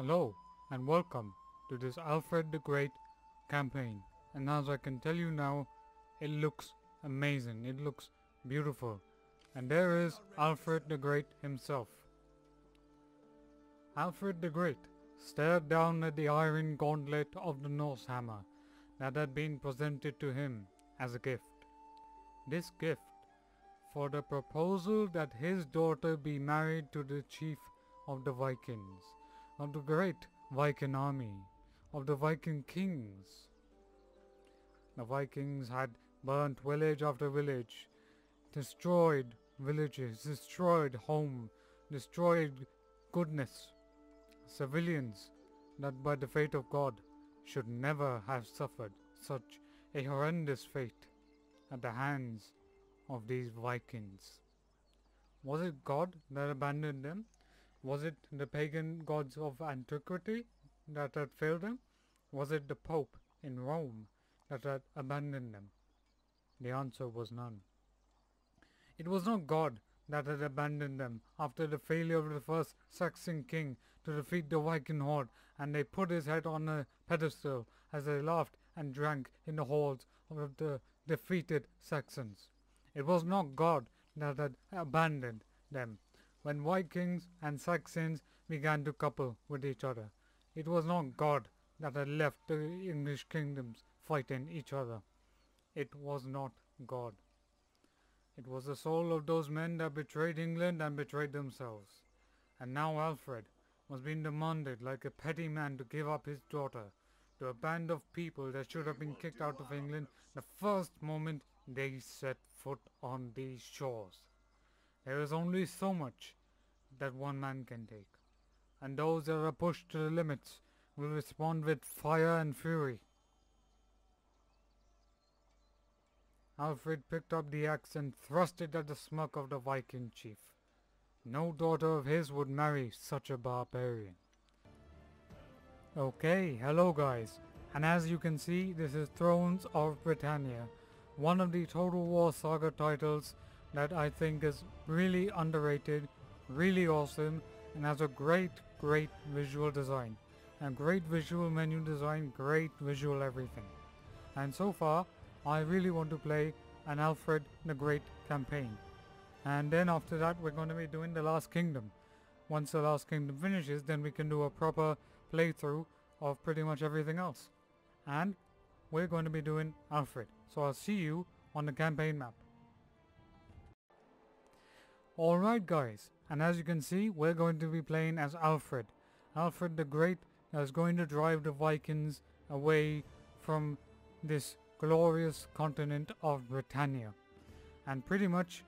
Hello and welcome to this Alfred the Great campaign, and as I can tell you now, it looks amazing, it looks beautiful, and there is Alfred the Great himself. Alfred the Great stared down at the iron gauntlet of the Norse hammer that had been presented to him as a gift. This gift for the proposal that his daughter be married to the chief of the Vikings, of the great Viking army, of the Viking kings. The Vikings had burnt village after village, destroyed villages, destroyed home, destroyed goodness, civilians that by the fate of God should never have suffered such a horrendous fate at the hands of these Vikings. Was it God that abandoned them? Was it the pagan gods of antiquity that had failed them? Was it the Pope in Rome that had abandoned them? The answer was none. It was not God that had abandoned them after the failure of the first Saxon king to defeat the Viking horde, and they put his head on a pedestal as they laughed and drank in the halls of the defeated Saxons. It was not God that had abandoned them when Vikings and Saxons began to couple with each other. It was not God that had left the English kingdoms fighting each other. It was not God. It was the soul of those men that betrayed England and betrayed themselves. And now Alfred was being demanded like a petty man to give up his daughter to a band of people that should have been kicked out of England the first moment they set foot on these shores. There is only so much that one man can take, and those that are pushed to the limits will respond with fire and fury. Alfred picked up the axe and thrust it at the smirk of the Viking chief. No daughter of his would marry such a barbarian. Okay, hello guys, and as you can see, this is Thrones of Britannia, one of the Total War Saga titles that I think is really underrated, really awesome, and has a great visual design. And great visual menu design, great visual everything. And so far, I really want to play an Alfred the Great campaign. And then after that, we're going to be doing the Last Kingdom. Once the Last Kingdom finishes, then we can do a proper playthrough of pretty much everything else. And we're going to be doing Alfred. So I'll see you on the campaign map. Alright guys, and as you can see, we're going to be playing as Alfred. Alfred the Great is going to drive the Vikings away from this glorious continent of Britannia. And pretty much,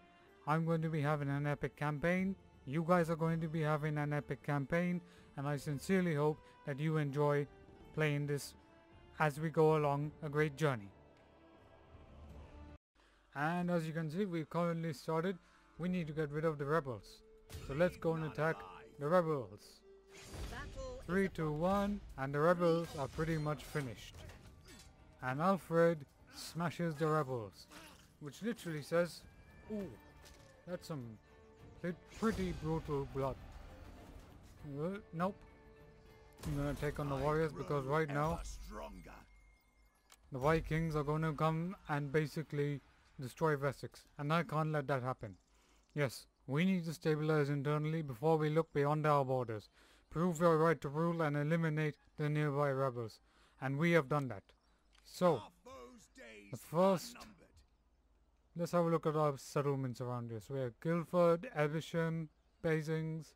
I'm going to be having an epic campaign. You guys are going to be having an epic campaign, and I sincerely hope that you enjoy playing this as we go along a great journey. And as you can see, we've currently started. We need to get rid of the rebels. So let's go and attack the rebels. 3, 2, 1, and the rebels are pretty much finished. And Alfred smashes the rebels, which literally says, ooh, that's some pretty brutal blood. Nope. I'm gonna take on the warriors because right now the Vikings are gonna come and basically destroy Wessex, and I can't let that happen. Yes, we need to stabilize internally before we look beyond our borders, prove our right to rule and eliminate the nearby rebels, and we have done that. So, the first, let's have a look at our settlements around here. So we have Guildford, Evesham, Basings,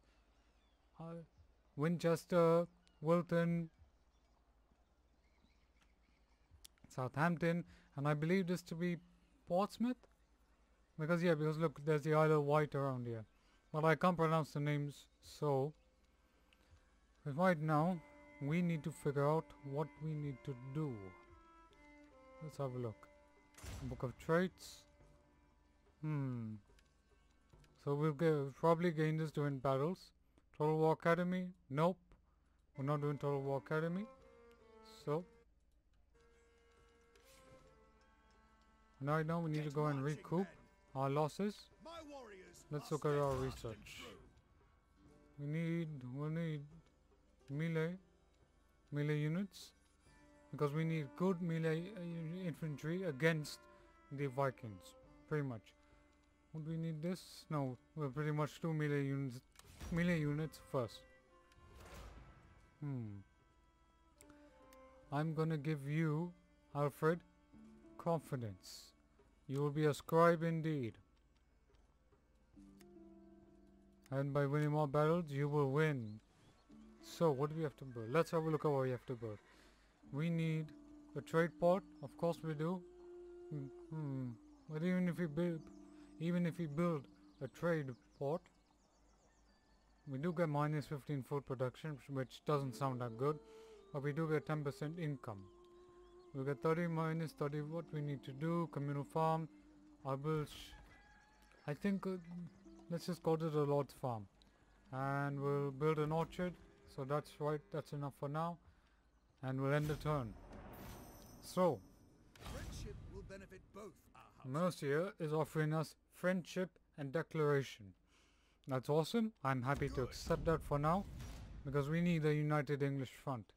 Winchester, Wilton, Southampton, and I believe this to be Portsmouth? Because look, there's the Isle of Wight around here. But I can't pronounce the names, so right now we need to figure out what we need to do. Let's have a look. Book of Traits. So we'll probably gain this doing battles. Total War Academy? Nope. We're not doing Total War Academy. So right now we need to go and recoup our losses. Let's look at our research. We'll need melee units, because we need good melee infantry against the Vikings, pretty much. Would we need this? No, we'll pretty much do melee units first. I'm gonna give you, Alfred, confidence. You will be a scribe indeed. And by winning more battles, you will win. So, what do we have to build? Let's have a look at what we have to build. We need a trade port. Of course we do. But even if we build a trade port, we do get minus 15 food production, which doesn't sound that good. But we do get 10% income. We get 30 minus 30. What we need to do? Communal farm. I'll build. I think let's just go to the Lord's farm, and we'll build an orchard. So that's right. That's enough for now, and we'll end the turn. So, Friendship will benefit both our houses. Mercia is offering us friendship and declaration. That's awesome. I'm happy to accept that for now, because we need a united English front.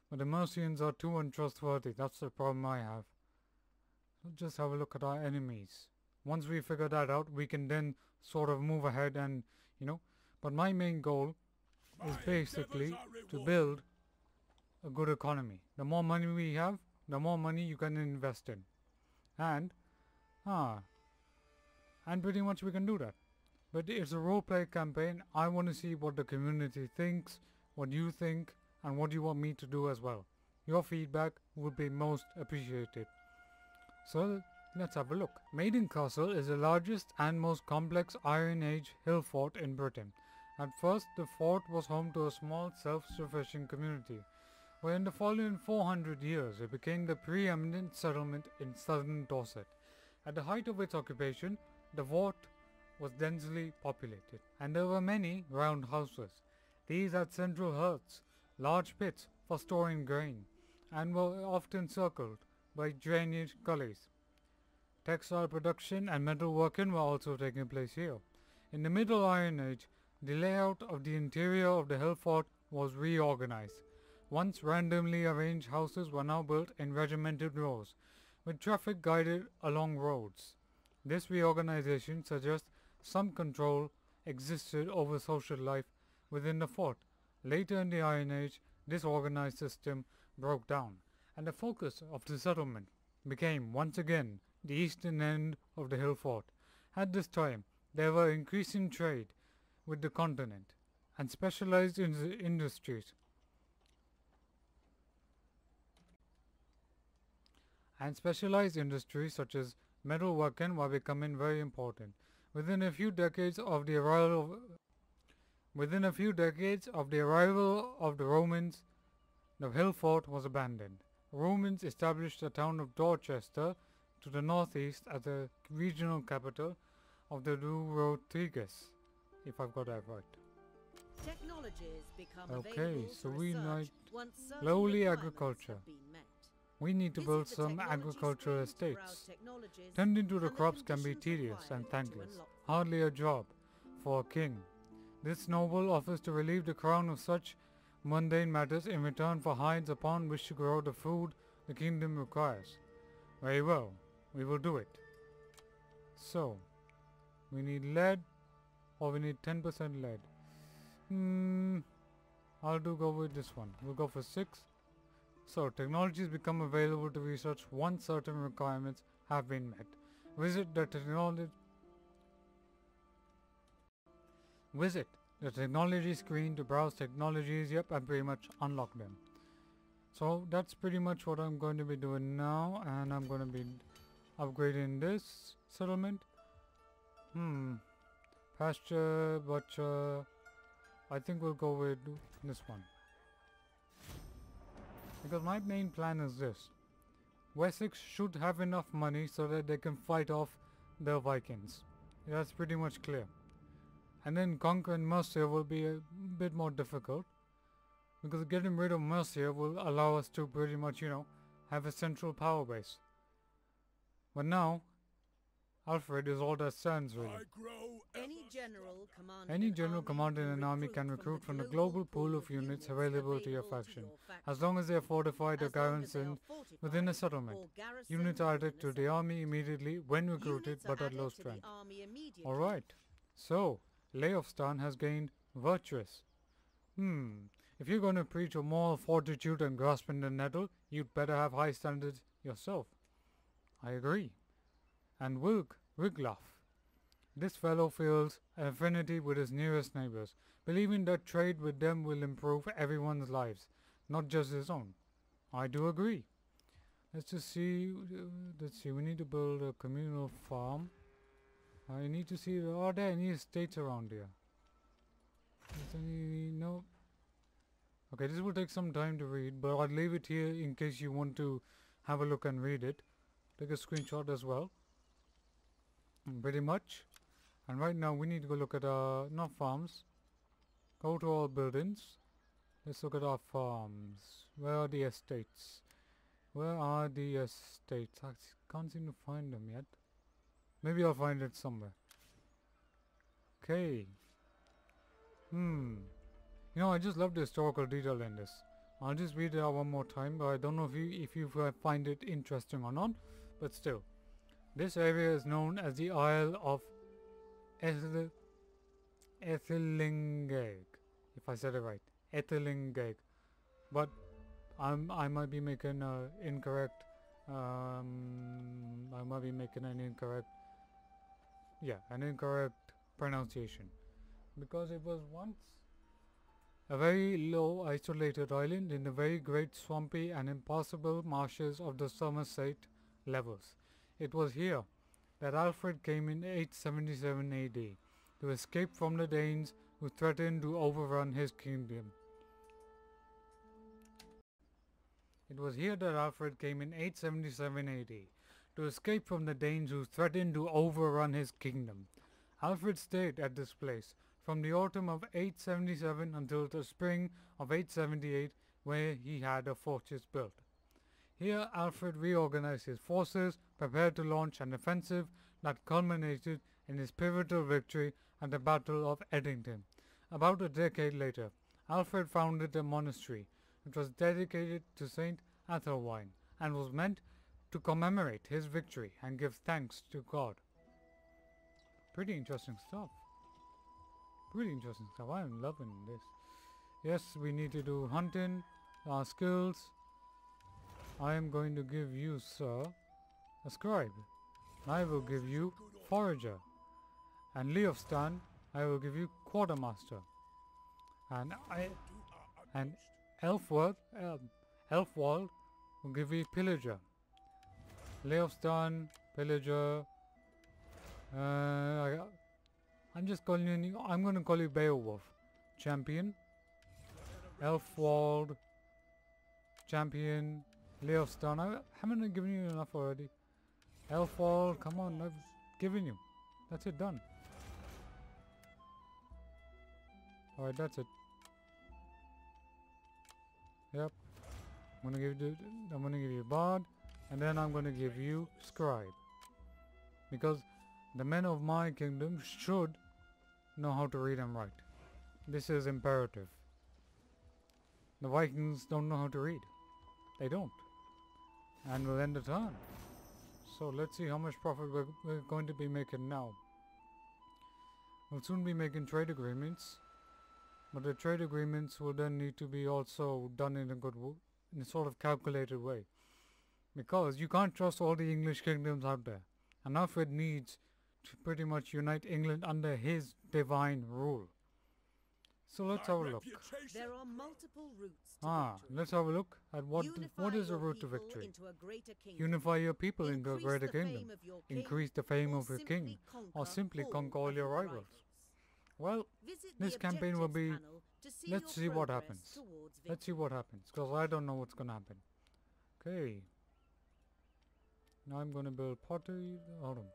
But the Mercians are too untrustworthy. That's the problem I have. So just have a look at our enemies. Once we figure that out, we can then sort of move ahead and, but my main goal is basically to build a good economy. The more money we have, the more money you can invest in. And pretty much we can do that. But it's a roleplay campaign. I want to see what the community thinks, what you think, and what you want me to do as well. Your feedback would be most appreciated. So let's have a look. Maiden Castle is the largest and most complex Iron Age hill fort in Britain. At first, the fort was home to a small self-sufficient community, but in the following 400 years it became the preeminent settlement in southern Dorset. At the height of its occupation, the fort was densely populated, and there were many round houses. These had central hearths, large pits for storing grain, and were often circled by drainage gullies. Textile production and metalworking were also taking place here. In the Middle Iron Age, the layout of the interior of the hill fort was reorganized. Once randomly arranged houses were now built in regimented rows, with traffic guided along roads. This reorganization suggests some control existed over social life within the fort. Later in the Iron Age, this organized system broke down, and the focus of the settlement became once again the eastern end of the hill fort. At this time, there were increasing trade with the continent and specialized industries such as metalworking were becoming very important. Within a few decades of the arrival of the Romans, the hill fort was abandoned. The Romans established the town of Dorchester to the northeast as the regional capital of the Durotriges, if I've got that right. Technologies become Okay, so we need once certain lowly requirements agriculture. have been met. We need to Visit build the some technology agricultural screen to browse estates. technologies Tending to the and the crops can be conditions tedious required and to thankless, unlock them. hardly a job for a king. This noble offers to relieve the crown of such mundane matters in return for hides upon which to grow the food the kingdom requires. Very well, we will do it. So, we need lead, or we need 10% lead. I'll go with this one. We'll go for 6. So, technologies become available to research once certain requirements have been met. Visit the technology screen to browse technologies, and pretty much unlock them. So that's pretty much what I'm going to be doing now, and I'm going to be upgrading this settlement. Pasture, butcher. I think we'll go with this one. Because my main plan is this. Wessex should have enough money so that they can fight off the Vikings. That's pretty much clear. And then conquering Mercia will be a bit more difficult, because getting rid of Mercia will allow us to pretty much, have a central power base. But now, Alfred is all that stands really. Any general commanding Any an general army commanding will an army can recruit from the global pool of units available to your faction, as long as they are fortified or As long as they are garrisoned fortified within a settlement. or garrisoned Units are added within a to the settlement. army immediately when recruited, Units but are at low added to the strength. army immediately. Alright, so Leofstan has gained virtuous. If you're going to preach of moral fortitude and grasping the nettle, you'd better have high standards yourself. I agree. And Wiglaf. This fellow feels an affinity with his nearest neighbors, believing that trade with them will improve everyone's lives, not just his own. I do agree. Let's see, we need to build a communal farm. I need to see, are there any estates around here? Is any, no. Okay, this will take some time to read, but I'll leave it here in case you want to have a look and read it. Take a screenshot as well. Pretty much. And right now we need to go look at not farms. Go to all buildings. Let's look at our farms. Where are the estates? Where are the estates? I can't seem to find them yet. Maybe I'll find it somewhere. Okay. You know, I just love the historical detail in this. I'll just read it out one more time, but I don't know if you find it interesting or not. But still, this area is known as the Isle of Ethelingeg, if I said it right, Ethelingeg. But I might be making an incorrect. I might be making an incorrect. Yeah, an incorrect pronunciation, because it was once a very low isolated island in the very great swampy and impassable marshes of the Somerset levels. It was here that Alfred came in 877 AD to escape from the Danes who threatened to overrun his kingdom. It was here that Alfred came in 877 AD to escape from the Danes who threatened to overrun his kingdom. Alfred stayed at this place from the autumn of 877 until the spring of 878, where he had a fortress built. Here Alfred reorganized his forces, prepared to launch an offensive that culminated in his pivotal victory at the Battle of Edington. About a decade later, Alfred founded a monastery. It was dedicated to Saint Athelwine and was meant to commemorate his victory and give thanks to God. Pretty interesting stuff. Pretty interesting stuff. I am loving this. Yes, we need to do hunting, our skills. I am going to give you, sir, a scribe. I will give you forager. And Leofstan, I will give you quartermaster. And Elfwald will give you pillager. Leofstan, pillager. I'm just calling you. I'm going to call you Beowulf. Champion. Elfwald. Champion. Leofstan. Haven't I given you enough already? Elfwald. Come on, I've given you. That's it, done. Alright, that's it. Yep. I'm gonna give you Bard, and then I'm gonna give you Scribe. Because the men of my kingdom should know how to read and write. This is imperative. The Vikings don't know how to read. They don't. And we'll end the turn. So let's see how much profit we're going to be making now. We'll soon be making trade agreements. But the trade agreements will then need to be also done in a sort of calculated way. Because you can't trust all the English kingdoms out there. And Alfred needs to pretty much unite England under his divine rule. So let's have a look. There are multiple routes to victory. Let's have a look at what is the your route to people victory. into a greater kingdom. Unify your people into a Increase greater the fame kingdom. of your king, Increase the fame or of your simply king. Or conquer simply all conquer all of your your rivals. Well, Visit this the campaign will be... objectives panel to see Let's your see what progress happens. towards Let's see victory. what happens. Because I don't know what's going to happen. Okay. Now I'm going to build pottery. Hold on.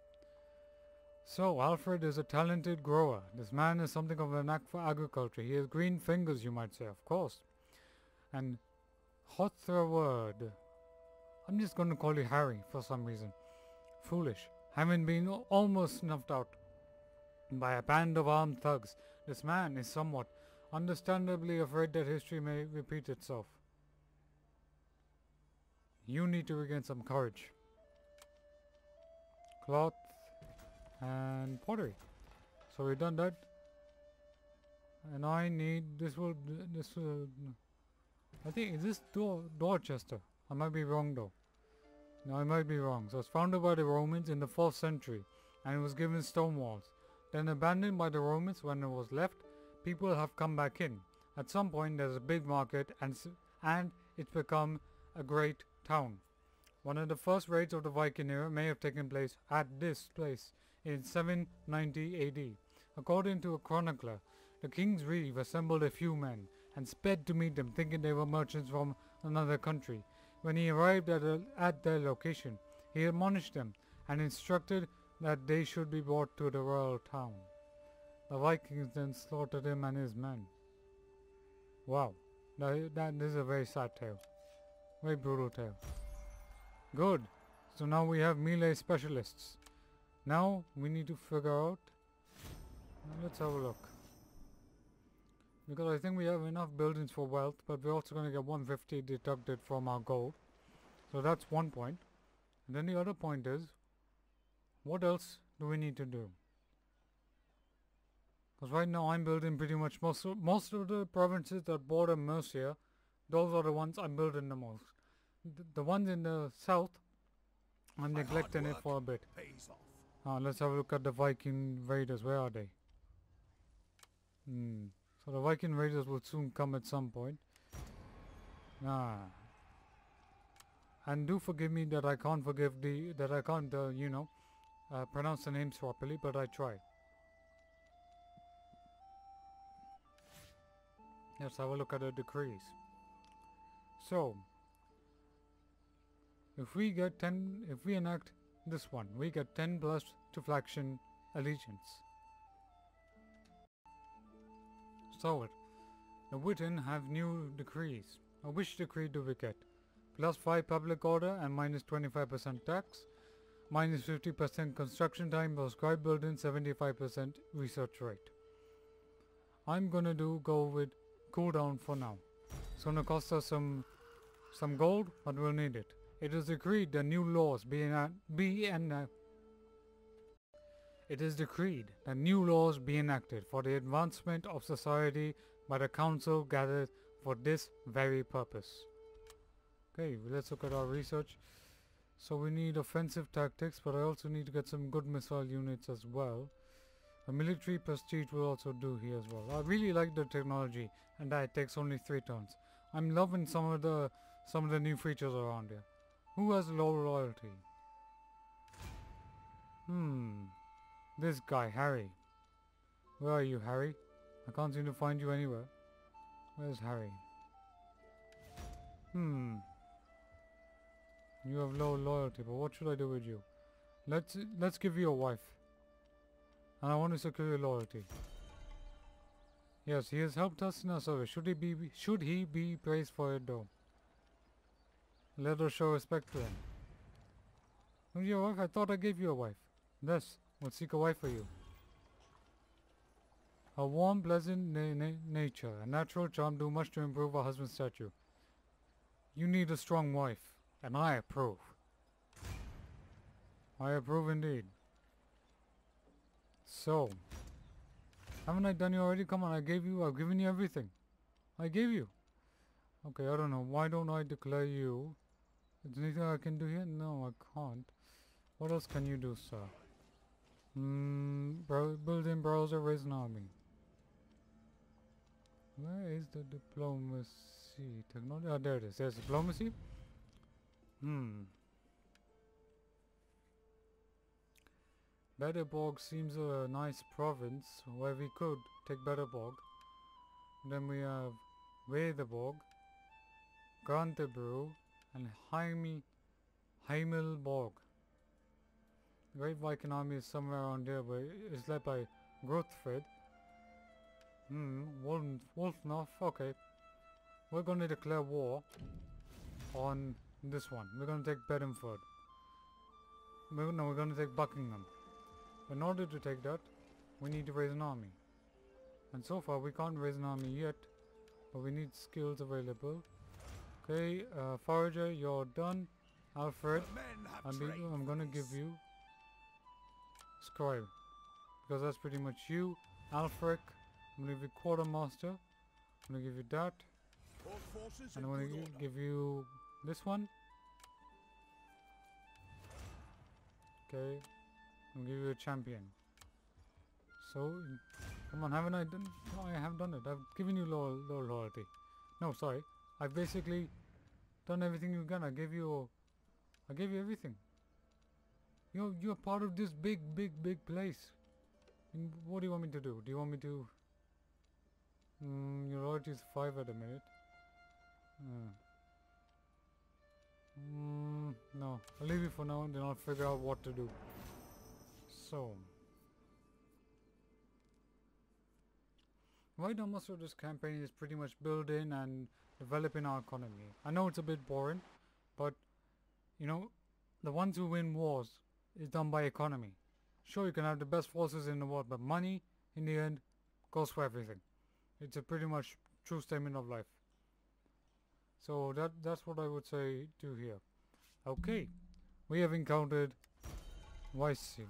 So, Alfred is a talented grower. This man is something of a knack for agriculture. He has green fingers, you might say, of course. And Hotherword. I'm just going to call you Harry for some reason. Foolish. Having been almost snuffed out. by a band of armed thugs. This man is somewhat understandably afraid that history may repeat itself. You need to regain some courage. Cloth and pottery. So we've done that. And I need I think, is this Dorchester? I might be wrong though. No, I might be wrong. So it's founded by the Romans in the 4th century, and it was given stone walls. Then abandoned by the Romans when it was left. People have come back in. At some point there's a big market, and it's become a great town. One of the first raids of the Viking era may have taken place at this place in 790 AD. According to a chronicler, the king's reeve assembled a few men and sped to meet them, thinking they were merchants from another country. When he arrived at their location, he admonished them and instructed that they should be brought to the royal town. The Vikings then slaughtered him and his men. Wow, that is a very sad tale. Very brutal tale. Good. So now we have melee specialists. Now we need to figure out. Let's have a look. Because I think we have enough buildings for wealth, but we're also going to get 150 deducted from our gold. So that's one point. And then the other point is, what else do we need to do? Because right now I'm building pretty much most of the provinces that border Mercia. Those are the ones I'm building the most. The ones in the south, I'm neglecting it for a bit. Let's have a look at the Viking raiders. Where are they? So the Viking raiders will soon come at some point. And do forgive me that I can't pronounce the names properly, but I try. Let's have a look at the decrees. So, if we enact this one, we get 10 plus to faction allegiance. So the Witan have new decrees. Which decree do we get? Plus 5 public order and minus 25% tax, minus 50% construction time for scribe building, 75% research rate. I'm gonna go with cooldown for now. It's gonna cost us some gold, but we'll need it. It is decreed that new laws be enacted for the advancement of society by the council gathered for this very purpose. Okay, let's look at our research. So we need offensive tactics, but I also need to get some good missile units as well. A military prestige will also do here as well. I really like the technology, and that it takes only 3 turns. I'm loving some of the new features around here. Who has low loyalty? This guy, Harry. Where are you, Harry? I can't seem to find you anywhere. Where's Harry? You have low loyalty, but what should I do with you? Let's give you a wife. And I want to secure your loyalty. Yes, he has helped us in our service. Should he be praised for it though? Let us show respect to him. Who's your wife? I thought I gave you a wife. Thus, we'll seek a wife for you. A warm, pleasant nature and natural charm do much to improve a husband's stature. You need a strong wife, and I approve. I approve indeed. So, haven't I done you already? Come on, I've given you everything. I gave you. Okay, I don't know. Why don't I declare you? Is there anything I can do here? No, I can't. What else can you do, sir? Build in browser, raise an army. Where is the diplomacy? Technology? Oh, there it is. There's diplomacy. Betterborg seems a nice province where we could take Betterborg. Then we have Weatherborg, Grantebru, and Heimelborg. The Great Viking army is somewhere around there, but it's led by Grothfred. Wolfnoth. Okay. We're going to declare war on this one. We're going to take Bedford. We're going to take Buckingham. In order to take that, we need to raise an army. And so far we can't raise an army yet, but we need skills available. Okay, Forager, you're done. Alfred, The men have I'm gonna give you Scribe, because that's pretty much you. Alfred, I'm gonna give you Quartermaster. I'm gonna give you that. All forces And in I'm good gonna order. give you this one. Okay, I'm gonna give you a champion. So, come on, haven't I done? No, I have done it. I've given you low loyalty. No, sorry. I've basically done everything you can. I gave you everything. You're part of this big place. And what do you want me to do? Do you want me to? Your loyalty is 5 at the minute. No, I'll leave it for now, and then I'll figure out what to do. So, right now most of this campaign is pretty much building and developing our economy. I know it's a bit boring, but you know, the ones who win wars is done by economy. Sure, you can have the best forces in the world, but money, in the end, goes for everything. It's a pretty much true statement of life. So that's what I would say to here. Okay, we have encountered Viking.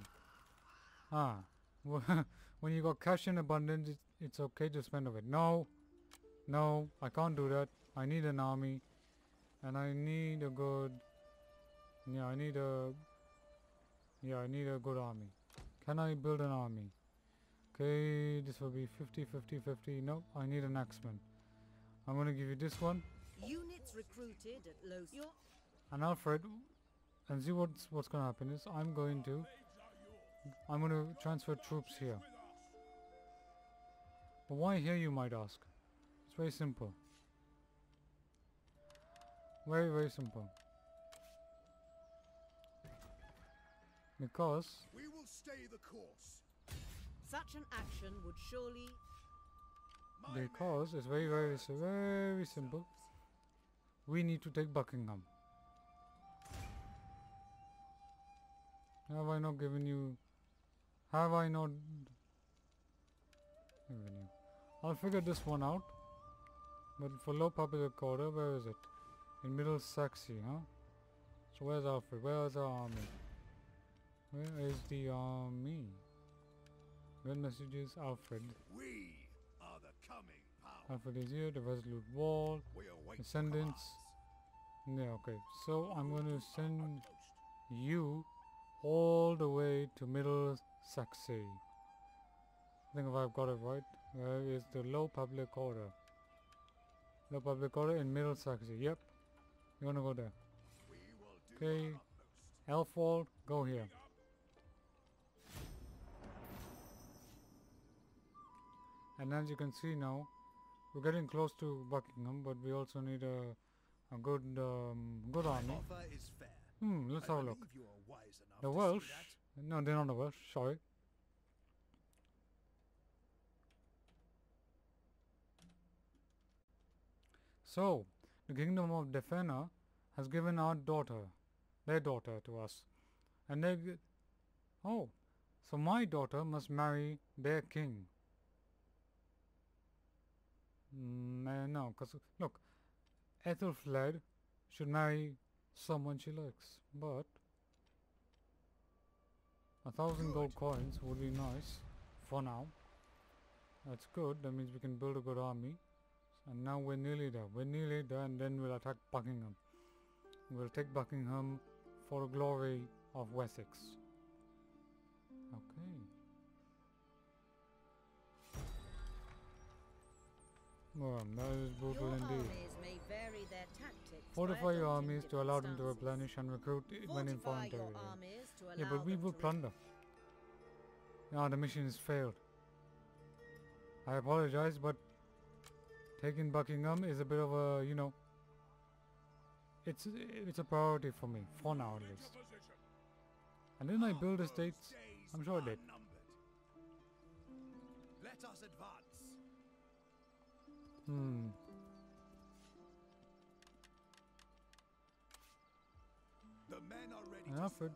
When you got cash in abundance, it's okay to spend of it. No, I can't do that. I need an army, and I need a good. I need a good army. Can I build an army? Okay, this will be 50. No, I need an axeman. I'm gonna give you this one. Units recruited at low. And Alfred, and see what's gonna happen is I'm going to transfer troops here. But why here, you might ask? It's very simple. Very simple. Because We will stay the course. Such an action would surely. it's very simple. We need to take Buckingham. Have I not given you? Have I not given you? I'll figure this one out. But for low popular quarter, where is it? In Middle Saxony, huh? So where's Alfred? Where's our army? Where is the army? Where messages? Alfred. We are the coming power. Alfred is here. The Resolute Wall. We await Descendants. Yeah, okay. So I'm going to send you all the way to Middle Saxony. I think if I've got it right. Where is the low public order? Low public order in Middle Saxony. Yep. You want to go there. Okay. Elfwald, go here. And as you can see now, we're getting close to Buckingham, but we also need a good army. Offer is fair. Let's have a look. You are wise enough The to see Welsh? that. No, they're not the Welsh. Sorry. So, the Kingdom of Defena has given their daughter to us. And so my daughter must marry their king. No, because look, Ethelfled should marry someone she likes, but 1,000 gold coins would be nice for now. That's good. That means we can build a good army. And now we're nearly there. And then we'll attack Buckingham. We'll take Buckingham for the glory of Wessex. Okay. Well, that is brutal Your indeed. armies may vary their tactics. Fortify by your adopting armies to different allow them to stances. replenish and recruit when in Fortify foreign your territory. armies to Yeah, allow but we them will to plunder. The mission has failed. I apologize, but taking Buckingham is a bit of a, it's a priority for me, for now at least. And then I build estates. I'm sure I did. Let us advance. The men are ready And to Alfred,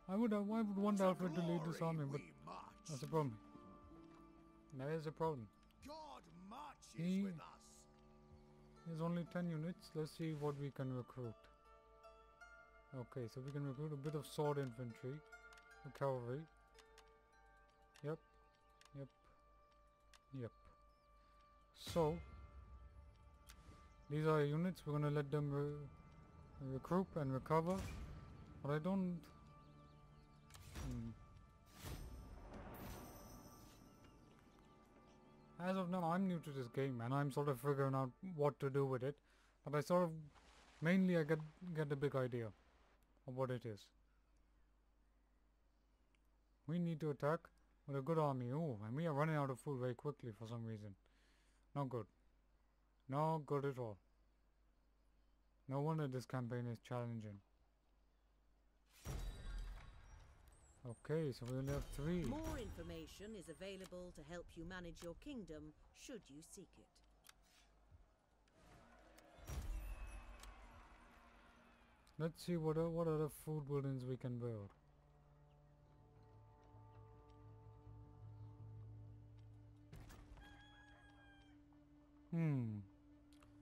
I would want Alfred to lead this army, but we march. That's a problem. That is a problem. God marches He- with us. There's only 10 units. Let's see what we can recruit. Okay, so we can recruit a bit of sword infantry, cavalry. Yep, yep, yep. So, these are units. We're gonna let them recruit and recover. But I don't... As of now, I'm new to this game and I'm sort of figuring out what to do with it. But I sort of... Mainly I get a big idea of what it is. We need to attack with a good army. Oh, and we are running out of food very quickly for some reason. Not good. Not good at all. No wonder this campaign is challenging. Okay, so we only have 3. More information is available to help you manage your kingdom, should you seek it. Let's see what other food buildings we can build.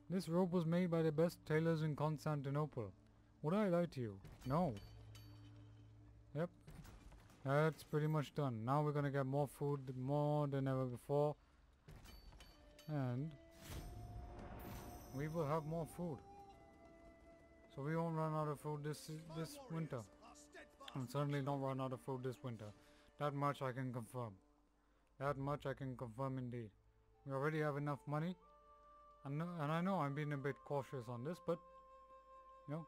This robe was made by the best tailors in Constantinople. Would I lie to you? No. Yep. That's pretty much done. Now we're gonna get more food, more than ever before. And we will have more food. So we won't run out of food this winter. Are steadfast. And certainly not run out of food this winter. That much I can confirm. That much I can confirm indeed. We already have enough money. And I know I'm being a bit cautious on this, but you know,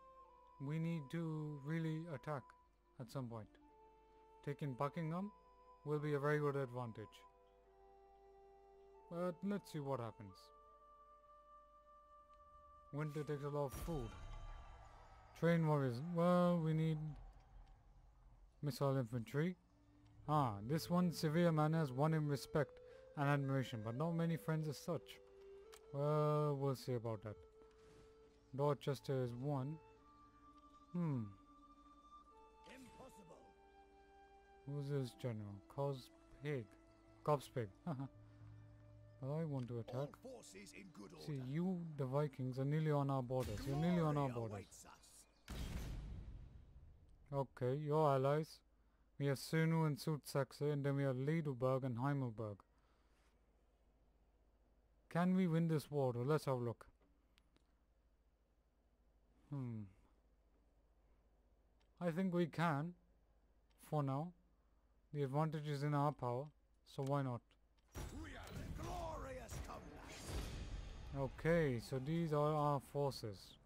we need to really attack at some point. Taking Buckingham will be a very good advantage. But let's see what happens. Winter takes a lot of food. Train warriors. Well, we need missile infantry. Ah, this one severe man has won him respect and admiration, but not many friends as such. Well, we'll see about that. Dorchester is 1. Impossible. Who's this general? Cobspig. Well, I want to attack. All forces in good order. See, you, the Vikings, are nearly on our borders. You're nearly on our Glory borders. awaits us. Okay, your allies. We have Sunu and Sutsaxe, and then we have Leidelberg and Heimelberg. Can we win this war? Though? Let's have a look. I think we can. For now. The advantage is in our power, so why not? We are the glorious comeback. Okay, so these are our forces.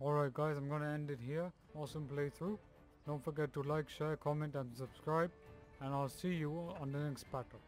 Alright guys, I'm gonna end it here. Awesome playthrough. Don't forget to like, share, comment and subscribe. And I'll see you on the next battle.